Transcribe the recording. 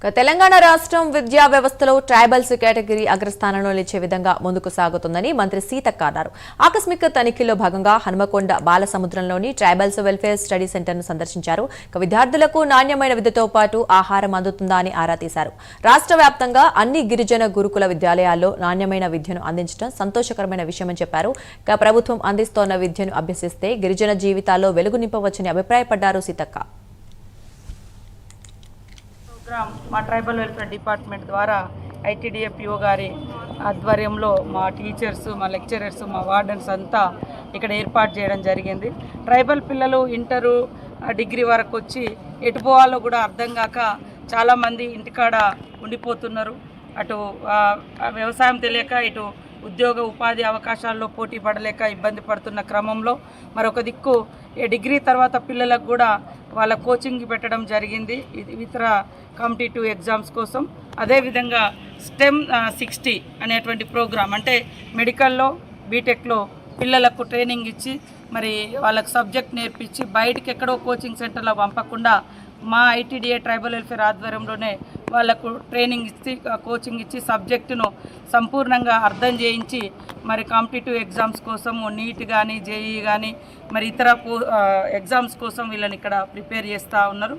తెలంగాణ రాష్ట్రం విద్యా వ్యవస్థలో ట్రైబల్స్ కేటగిరీ అగ్రస్థానంలో నిలిచే విధంగా ముందుకు సాగుతుందని మంత్రి సీతక్క అన్నారు. ఆకస్మిక తనిఖీల్లో భాగంగా హనుమకొండ బాలసముద్రంలోని ట్రైబల్స్ వెల్ఫేర్ స్టడీ సెంటర్ను సందర్శించారు. విద్యార్థులకు నాణ్యమైన విద్యతో పాటు ఆహారం అందుతుందా అని ఆరా తీశారు. రాష్ట్ర వ్యాప్తంగా అన్ని గిరిజన గురుకుల విద్యాలయాల్లో నాణ్యమైన విద్యను అందించడం సంతోషకరమైన విషయమని చెప్పారు. ప్రభుత్వం అందిస్తోన్న విద్యను అభ్యసిస్తే గిరిజన జీవితాల్లో వెలుగు నింపవచ్చని అభిప్రాయపడ్డారు సీతక్క. మా ట్రైబల్ వెల్ఫేర్ డిపార్ట్మెంట్ ద్వారా ఐటీడీఏపీఓ గారి ఆధ్వర్యంలో మా టీచర్స్, మా లెక్చరర్స్, మా వార్డెన్స్ అంతా ఇక్కడ ఏర్పాటు చేయడం జరిగింది. ట్రైబల్ పిల్లలు ఇంటరు, డిగ్రీ వరకు వచ్చి ఎటు పోవాలో కూడా అర్థం కాక చాలామంది ఇంటికాడ ఉండిపోతున్నారు. అటు వ్యవసాయం తెలియక, ఇటు ఉద్యోగ ఉపాధి అవకాశాల్లో పోటీ పడలేక ఇబ్బంది పడుతున్న క్రమంలో మరొక దిక్కు డిగ్రీ తర్వాత పిల్లలకు కూడా వాళ్ళ కోచింగ్ పెట్టడం జరిగింది ఇతర కాంపిటేటివ్ ఎగ్జామ్స్ కోసం. అదేవిధంగా స్టెమ్ 60 అనేటువంటి ప్రోగ్రామ్, అంటే మెడికల్లో, బీటెక్లో పిల్లలకు ట్రైనింగ్ ఇచ్చి మరి వాళ్ళకు సబ్జెక్ట్ నేర్పించి బయటికి ఎక్కడో కోచింగ్ సెంటర్లో పంపకుండా మా ఐటీడీఏ ట్రైబల్ వెల్ఫేర్ ఆధ్వర్యంలోనే వాళ్లకు ట్రైనింగ్ ఇచ్చి, కోచింగ్ ఇచ్చి, సబ్జెక్టును సంపూర్ణంగా అర్థం చేయించి మరి కాంపిటేటివ్ ఎగ్జామ్స్ కోసము నీట్ కానీ, జేఈ కానీ మరి ఇతర ఎగ్జామ్స్ కోసం వీళ్ళని ఇక్కడ ప్రిపేర్ చేస్తూ ఉన్నారు.